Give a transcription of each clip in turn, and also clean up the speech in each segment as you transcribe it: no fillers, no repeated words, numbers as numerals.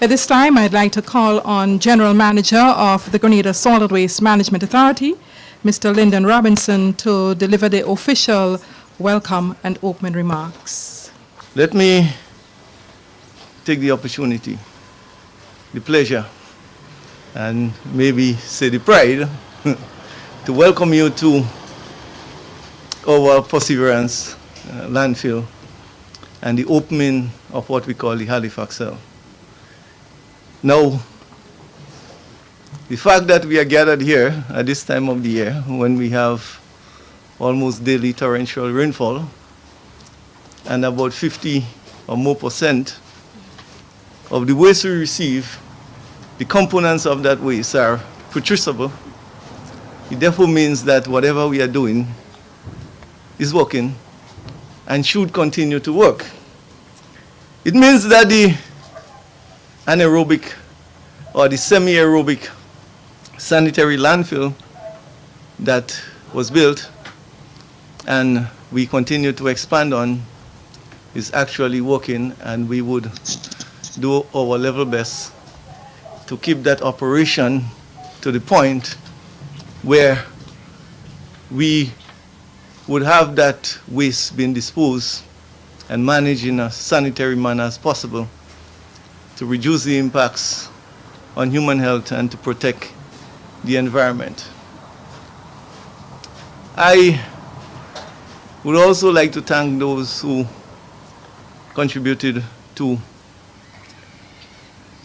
At this time, I'd like to call on General Manager of the Grenada Solid Waste Management Authority, Mr. Lyndon Robinson, to deliver the official welcome and opening remarks. Let me take the opportunity, the pleasure, and maybe say the pride to welcome you to our Perseverance Landfill and the opening of what we call the Halifax cell. Now, the fact that we are gathered here at this time of the year when we have almost daily torrential rainfall and about 50 or more % of the waste we receive, the components of that waste are putrescible. It therefore means that whatever we are doing is working and should continue to work. It means that the anaerobic or the semi-aerobic sanitary landfill that was built and we continue to expand on is actually working, and we would do our level best to keep that operation to the point where we would have that waste being disposed and managed in a sanitary manner as possible to reduce the impacts on human health and to protect the environment. I would also like to thank those who contributed to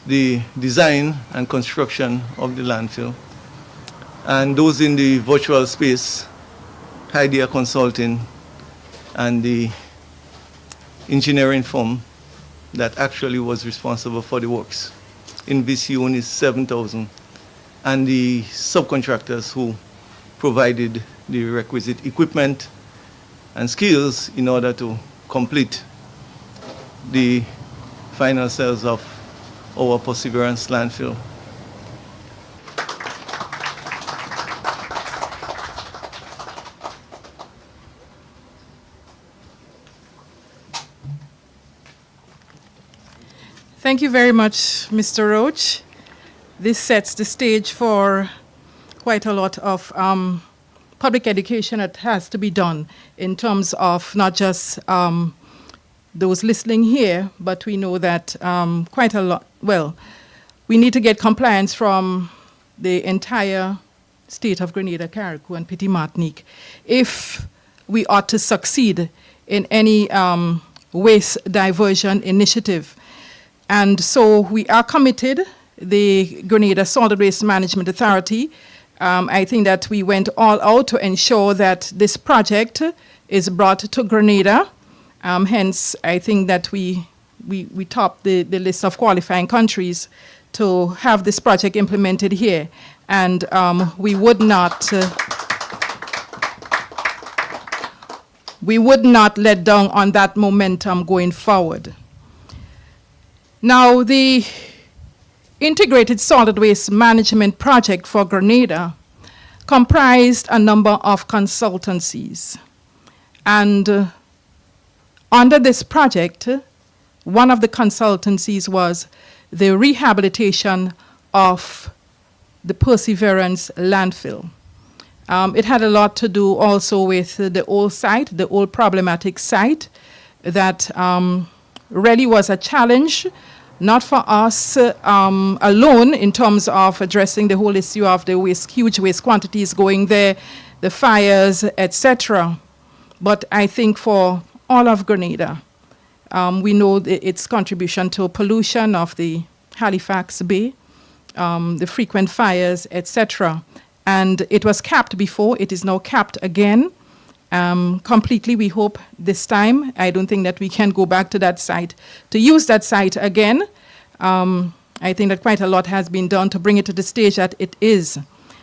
the design and construction of the landfill, and those in the virtual space, Idea Consulting and the engineering firm that actually was responsible for the works. In VCU is 7,000, and the subcontractors who provided the requisite equipment and skills in order to complete the final cells of our Perseverance Landfill. Thank you very much, Mr. Roach. This sets the stage for quite a lot of public education that has to be done in terms of not just those listening here, but we know that quite a lot, well, we need to get compliance from the entire state of Grenada, Carriacou, and Petit Martinique if we ought to succeed in any waste diversion initiative. And so we are committed, the Grenada Solid Waste Management Authority. I think that we went all out to ensure that this project is brought to Grenada. Hence, I think that we topped the list of qualifying countries to have this project implemented here. And we would not let down on that momentum going forward. Now, the Integrated Solid Waste Management Project for Grenada comprised a number of consultancies. And under this project, one of the consultancies was the rehabilitation of the Perseverance Landfill. It had a lot to do also with the old site, the old problematic site that really was a challenge, not for us alone in terms of addressing the whole issue of the waste, huge waste quantities going there, the fires, etc. But I think for all of Grenada, we know its contribution to pollution of the Halifax Bay, the frequent fires, etc. And it was capped before, it is now capped again. Completely, we hope this time. I don't think that we can go back to that site to use that site again. I think that quite a lot has been done to bring it to the stage that it is.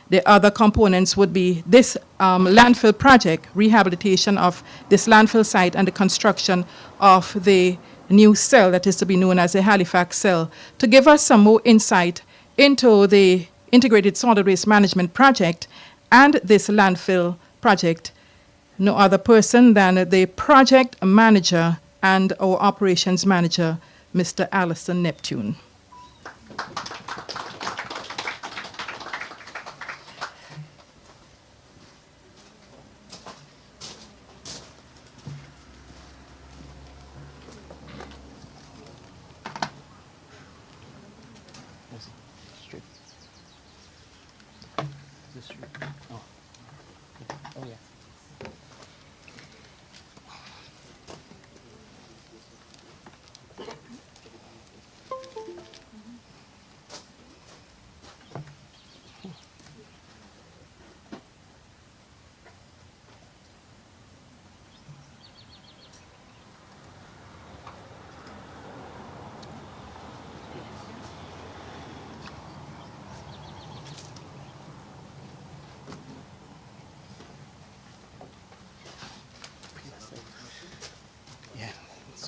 The other components would be this landfill project, rehabilitation of this landfill site and the construction of the new cell that is to be known as the Halifax cell, to give us some more insight into the Integrated Solid Waste Management Project and this landfill project. No other person than the project manager and our operations manager, Mr. Alison Neptune.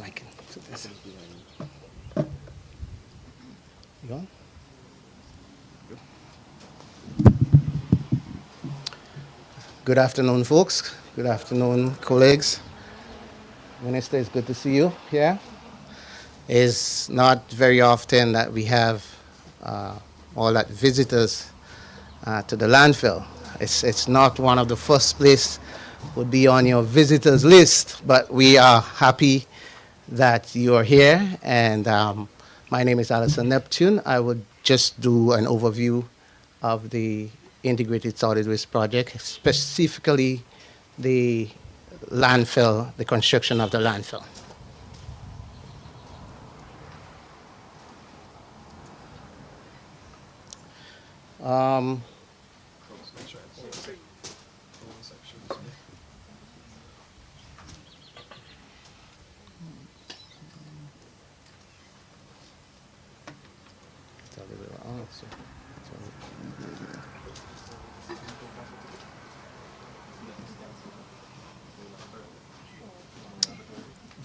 so I can do this. You on? Good afternoon, folks. Good afternoon, colleagues. Minister, it's good to see you here. It's not very often that we have all that visitors to the landfill. It's not one of the first place would be on your visitors list, but we are happy that you are here. And my name is Alison Neptune. I would just do an overview of the Integrated Solid Waste Project, specifically the landfill, the construction of the landfill.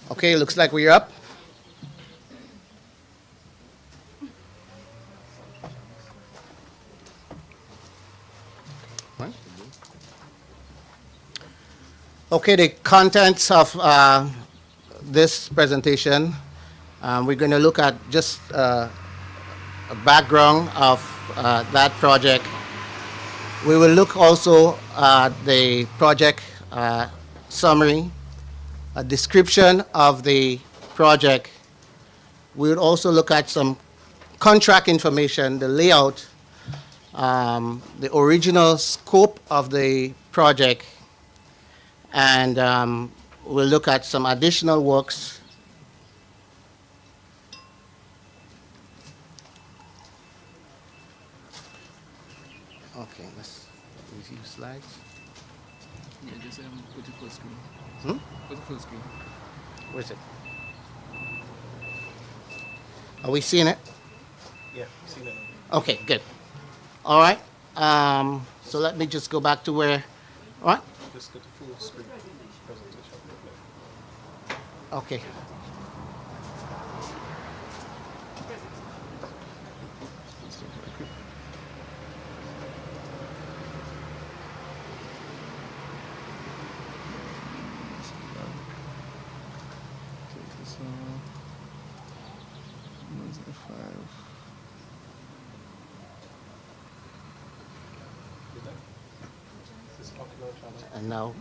Okay, looks like we're up. Okay, the contents of this presentation, we're going to look at just a background of that project. We will look also at the project summary, a description of the project. We will also look at some contract information, the layout, the original scope of the project, and we'll look at some additional works. Okay, let's review slides. Yeah, just put it full screen. Hmm? Put it full screen. Where is it? Are we seeing it? Yeah, seen it. Okay, good. All right. So let me just go back to where. All right. Just get the full screen presentation. Okay. And now,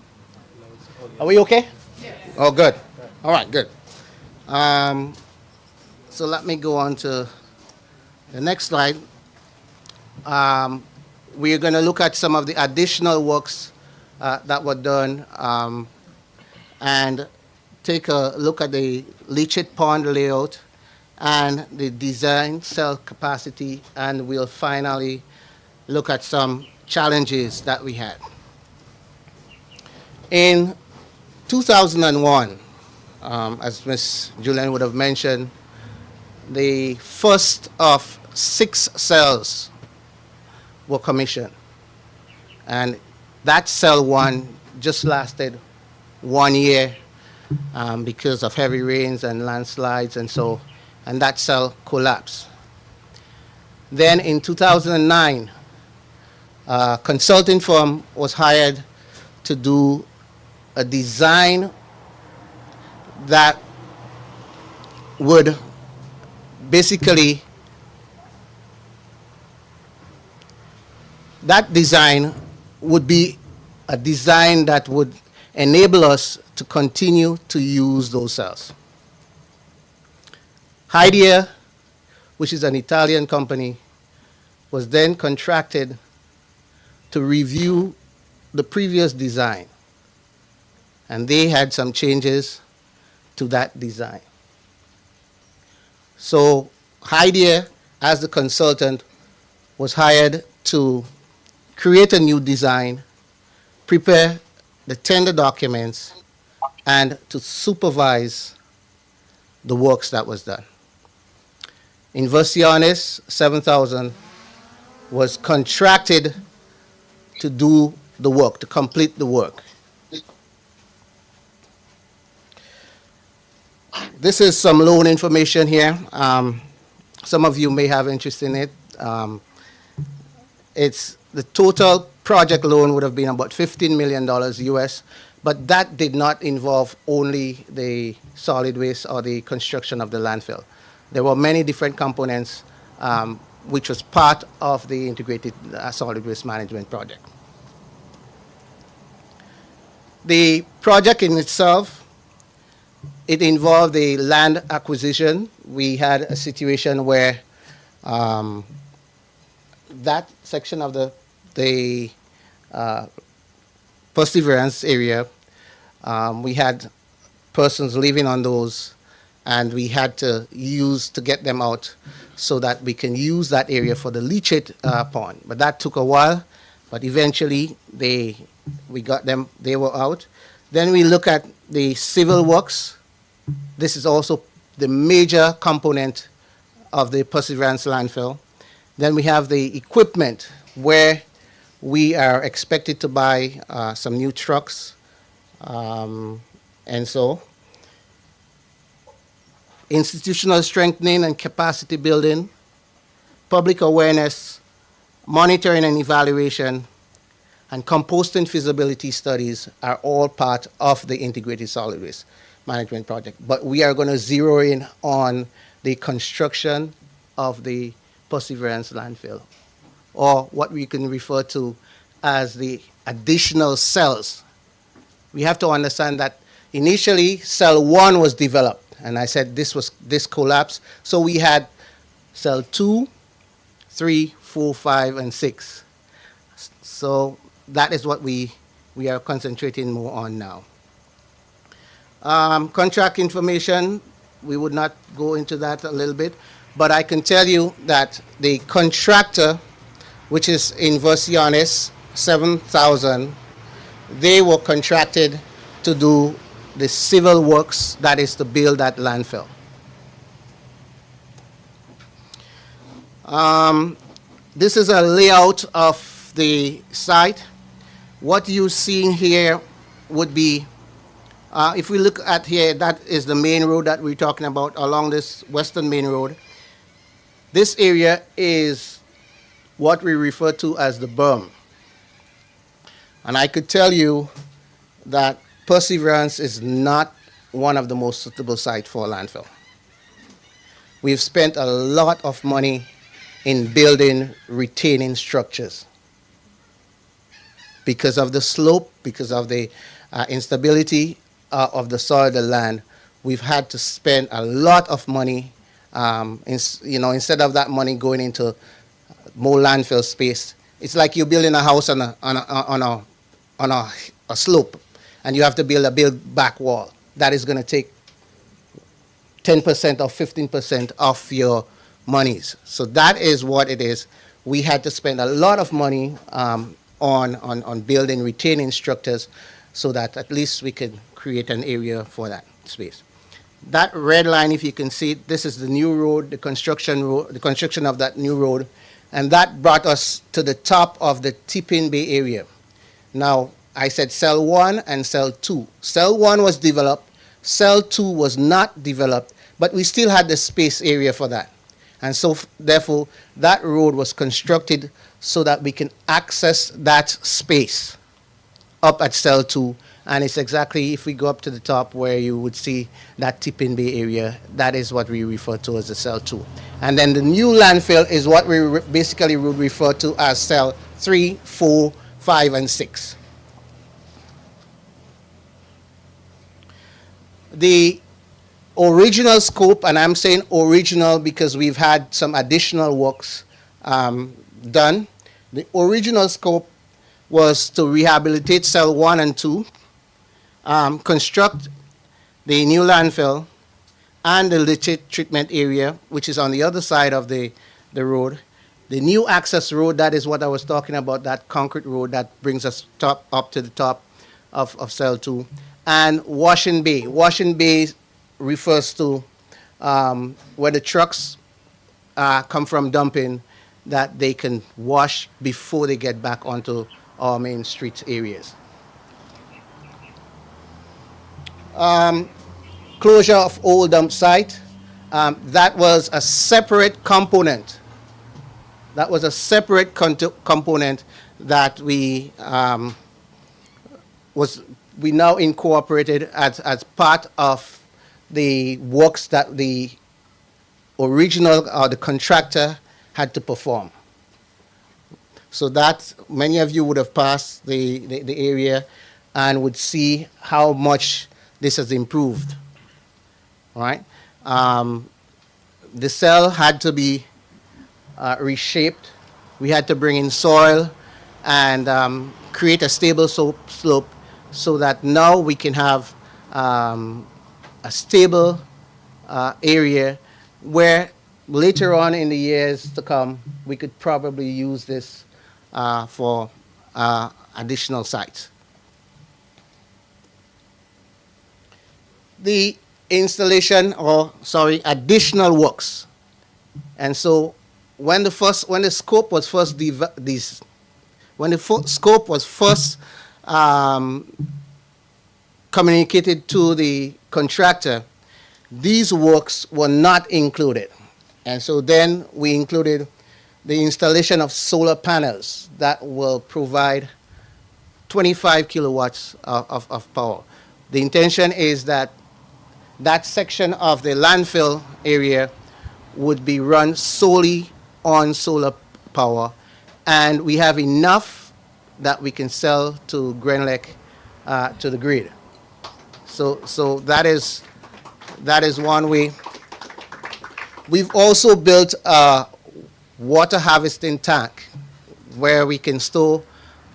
are we okay? Yes. Oh, good. All right, good. So let me go on to the next slide. We're going to look at some of the additional works that were done and take a look at the leachate pond layout and the design cell capacity, and we'll finally look at some challenges that we had. In 2001, as Ms. Julian would have mentioned, the first of 6 cells were commissioned. And that cell 1 just lasted 1 year because of heavy rains and landslides and that cell collapsed. Then in 2009, a consulting firm was hired to do a design that would basically, that design would be a design that would enable us to continue to use those cells. Idea, which is an Italian company, was then contracted to review the previous design. And they had some changes to that design. So Idea, as the consultant, was hired to create a new design, prepare the tender documents, and to supervise the works that was done. Inversiones 7000 was contracted to do the work, to complete the work. This is some loan information here. Some of you may have interest in it. It's the total project loan would have been about $15 million US, but that did not involve only the solid waste or the construction of the landfill. There were many different components which was part of the integrated solid waste management project. The project in itself, it involved the land acquisition. We had a situation where that section of the Perseverance area, we had persons living on those, and we had to get them out so that we can use that area for the leachate pond. But that took a while, but eventually we got them, they were out. Then we look at the civil works. This is also the major component of the Perseverance Landfill. Then we have the equipment, where we are expected to buy some new trucks, and so institutional strengthening and capacity building, public awareness, monitoring and evaluation, and composting feasibility studies are all part of the integrated solid waste management project. But we are going to zero in on the construction of the Perseverance Landfill, or what we can refer to as the additional cells. We have to understand that initially cell 1 was developed, and I said this collapsed. So we had cell 2, 3, 4, 5, and 6. So that is what we are concentrating more on now. Contract information, we would not go into that a little bit, but I can tell you that the contractor, which is Inversiones, 7,000, they were contracted to do the civil works, that is to build that landfill. This is a layout of the site. What you're seeing here would be, if we look at here, that is the main road that we're talking about along this western main road. This area is what we refer to as the berm. And I could tell you that Perseverance is not one of the most suitable sites for a landfill. We've spent a lot of money in building retaining structures. Because of the slope, because of the instability of the soil, the land, we've had to spend a lot of money. Instead of that money going into more landfill space, it's like you're building a house on a slope, and you have to build a big back wall. That is going to take 10% or 15% of your monies. So that is what it is. We had to spend a lot of money on building retaining structures so that at least we could create an area for that space. That red line, if you can see, this is the new road, the construction of that new road, and that brought us to the top of the Tipping Bay area. Now, I said cell 1 and cell 2. Cell 1 was developed, cell 2 was not developed, but we still had the space area for that. And so, therefore, that road was constructed so that we can access that space up at cell 2. And it's exactly, if we go up to the top where you would see that Tipping Bay area, that is what we refer to as the cell 2. And then the new landfill is what we basically would refer to as cell 3, 4, 5, and 6. The original scope, and I'm saying original because we've had some additional works done. The original scope was to rehabilitate cell 1 and 2, construct the new landfill and the leachate treatment area, which is on the other side of the road. The new access road, that is what I was talking about, that concrete road that brings us up to the top of cell 2. And washing bay. Washing bay refers to where the trucks come from dumping, that they can wash before they get back onto our main street areas. closure of old dump site. That was a separate component. That was a separate component that we now incorporated as part of the works that the original or the contractor had to perform. So that many of you would have passed the area and would see how much this has improved. All right. The cell had to be reshaped. We had to bring in soil and create a stable slope so that now we can have a stable area where later on in the years to come we could probably use this for additional sites. The installation, additional works. And so when the scope was first communicated to the contractor, these works were not included. And so then we included the installation of solar panels that will provide 25 kilowatts of power. The intention is that that section of the landfill area would be run solely on solar power, and we have enough that we can sell to Grenada to the grid. So that is one way. We've also built a water harvesting tank where we can store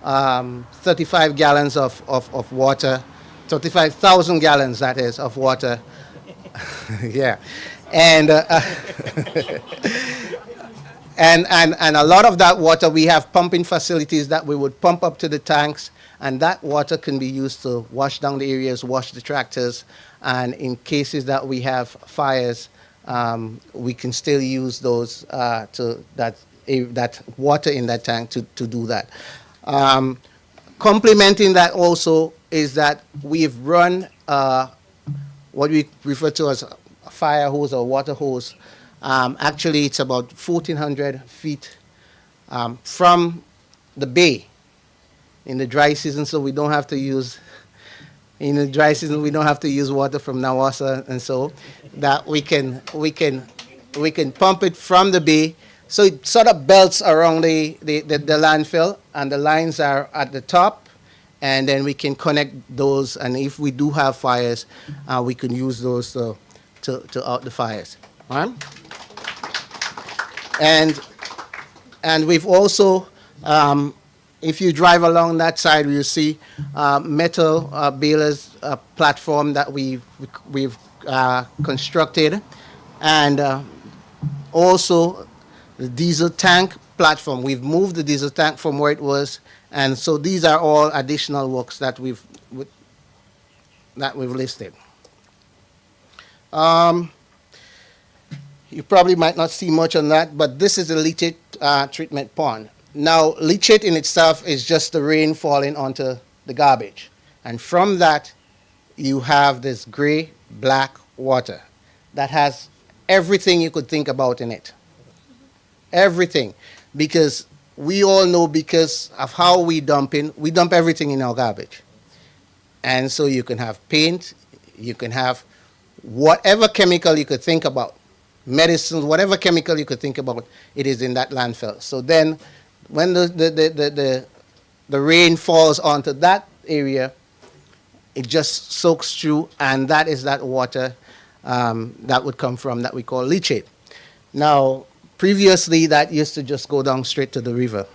35 gallons of water, 35,000 gallons, that is, of water. Yeah. And and a lot of that water, we have pumping facilities that we would pump up to the tanks, and that water can be used to wash down the areas, wash the tractors, and in cases that we have fires, we can still use those that water in that tank to do that. Complementing that also is that we've run what we refer to as a fire hose or water hose. Actually, it's about 1,400 feet from the bay in the dry season, so we don't have to use, in the dry season, we don't have to use water from Nawasa, and so that we can pump it from the bay. So it sort of belts around the landfill, and the lines are at the top, and then we can connect those, and if we do have fires, we can use those to out the fires. All right? And we've also, if you drive along that side, you'll see metal balers platform that we've constructed, and also the diesel tank platform. We've moved the diesel tank from where it was, and so these are all additional works that we've listed. You probably might not see much on that, but this is a leachate treatment pond. Now, leachate in itself is just the rain falling onto the garbage. And from that, you have this gray, black water that has everything you could think about in it. Everything. Because we all know, because of how we dump everything in our garbage. And so you can have paint, you can have whatever chemical you could think about, medicines, whatever chemical you could think about, it is in that landfill. So then when the rain falls onto that area, it just soaks through, and that is that water that would come from, that we call leachate. Now, previously, that used to just go down straight to the river.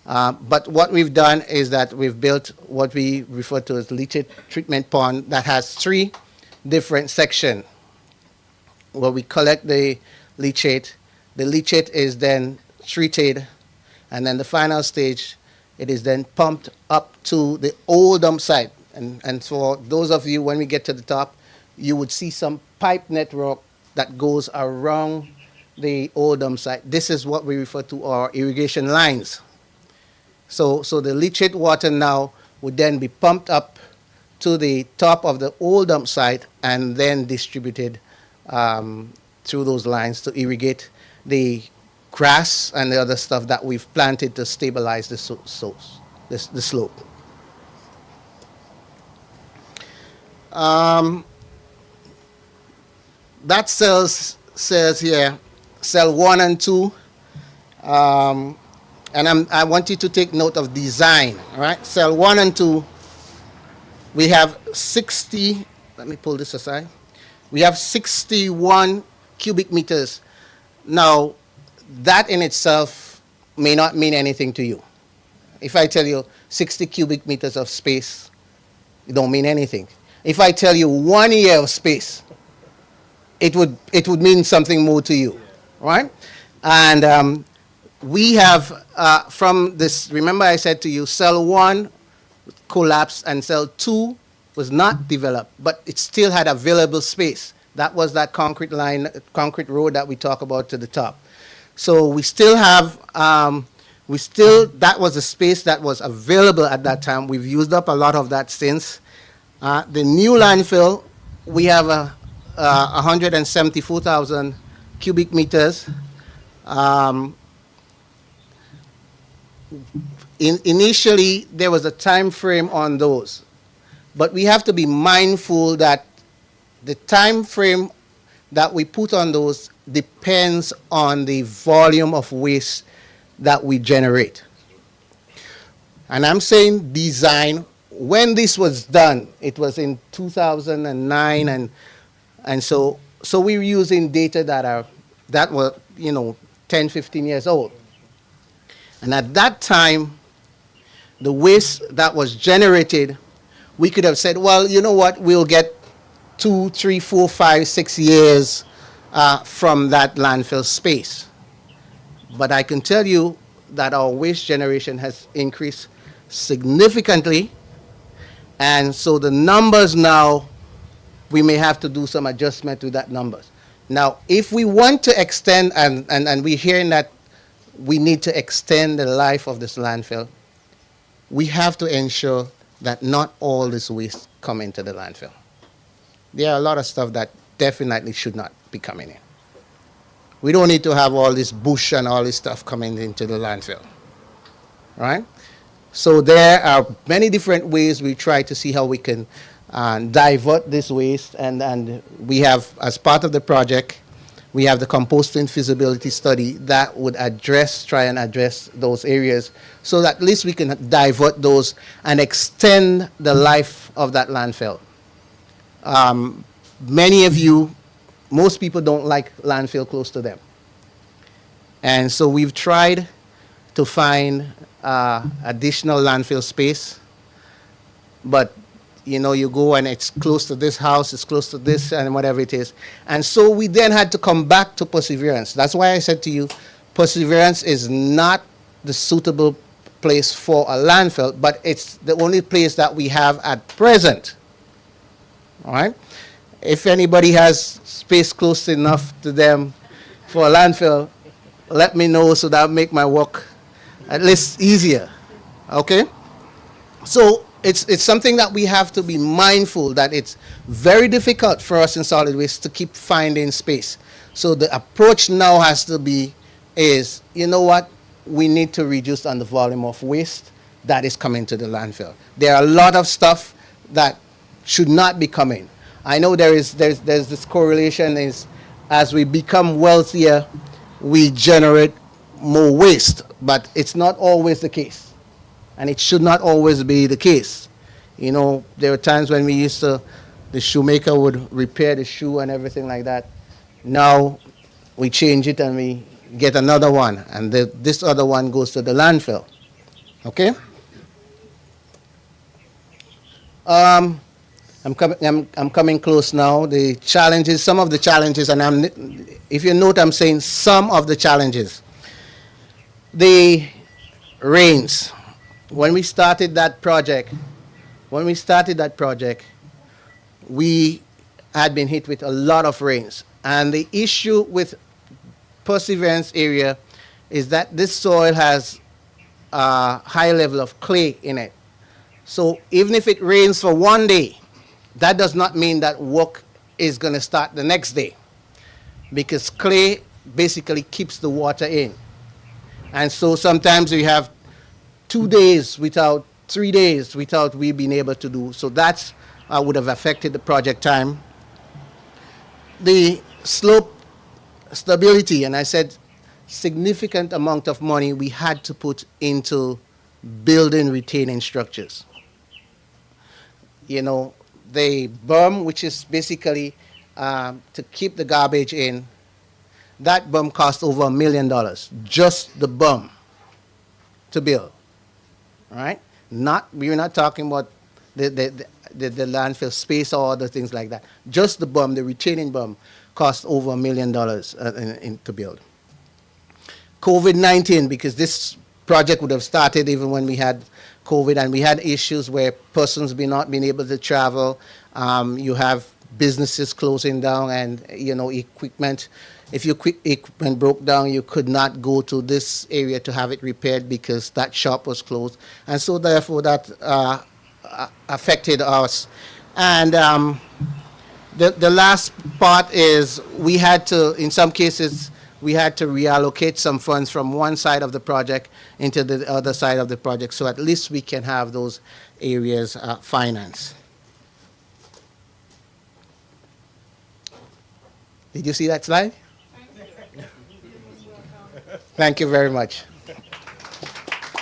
But what we've done is that we've built what we refer to as leachate treatment pond that has 3 different sections where we collect the leachate. The leachate is then treated, and then the final stage, it is then pumped up to the old dump site. And for those of you, when we get to the top, you would see some pipe network that goes around the old dump site. This is what we refer to our irrigation lines. So the leachate water now would then be pumped up to the top of the old dump site and then distributed through those lines to irrigate the grass and the other stuff that we've planted to stabilize the slope. That says here, cell 1 and 2. And I want you to take note of design, all right? Cell 1 and 2, we have 60, let me pull this aside. We have 61 cubic meters. Now, that in itself may not mean anything to you. If I tell you 60 cubic meters of space, it don't mean anything. If I tell you 1 year of space, it would mean something more to you, right? And we have, from this, remember I said to you, cell 1 collapsed and cell 2 was not developed, but it still had available space. That was that concrete line, concrete road that we talk about to the top. So we still have, that was the space that was available at that time. We've used up a lot of that since. The new landfill, we have 174,000 cubic meters. Initially, there was a time frame on those, but we have to be mindful that the time frame that we put on those depends on the volume of waste that we generate. And I'm saying design. When this was done, it was in 2009, and so we were using data that were 10, 15 years old. And at that time, the waste that was generated, we could have said, well, you know what, we'll get 2, 3, 4, 5, 6 years from that landfill space. But I can tell you that our waste generation has increased significantly. And so the numbers now, we may have to do some adjustment to that numbers. Now, if we want to extend, and we're hearing that we need to extend the life of this landfill, we have to ensure that not all this waste come into the landfill. There are a lot of stuff that definitely should not be coming in. We don't need to have all this bush and all this stuff coming into the landfill, right? So there are many different ways we try to see how we can divert this waste, and we have, as part of the project, we have the composting feasibility study that would try and address those areas so that at least we can divert those and extend the life of that landfill. Many of you, most people don't like landfill close to them. And so we've tried to find additional landfill space, but you go and it's close to this house, it's close to this, and whatever it is. And so we then had to come back to Perseverance. That's why I said to you, Perseverance is not the suitable place for a landfill, but it's the only place that we have at present. All right? If anybody has space close enough to them for a landfill, let me know so that'll make my work at least easier. Okay? So it's something that we have to be mindful that it's very difficult for us in solid waste to keep finding space. So the approach now has to be is, you know what, we need to reduce on the volume of waste that is coming to the landfill. There are a lot of stuff that should not be coming. I know there's this correlation is as we become wealthier, we generate more waste, but it's not always the case. And it should not always be the case. There were times when the shoemaker would repair the shoe and everything like that. Now we change it and we get another one, and this other one goes to the landfill. Okay? I'm coming close now. The challenges, some of the challenges, and if you note, I'm saying some of the challenges. The rains. When we started that project, we had been hit with a lot of rains. And the issue with Perseverance area is that this soil has a high level of clay in it. So even if it rains for one day, that does not mean that work is going to start the next day, because clay basically keeps the water in. And so sometimes we have 2 days without, 3 days without we being able to do. So that would have affected the project time. The slope stability, and I said significant amount of money we had to put into building retaining structures. You know, the berm, which is basically to keep the garbage in, that berm cost over $1 million, just the berm to build, right? We're not talking about the landfill space or other things like that. Just the berm, the retaining berm, cost over $1 million to build. COVID-19, because this project would have started even when we had COVID, and we had issues where persons not being able to travel. You have businesses closing down, and equipment. If your equipment broke down, you could not go to this area to have it repaired because that shop was closed, and so therefore that affected us. And the last part is we had to, in some cases, we had to reallocate some funds from one side of the project into the other side of the project, so at least we can have those areas financed. Did you see that slide? Thank you very much.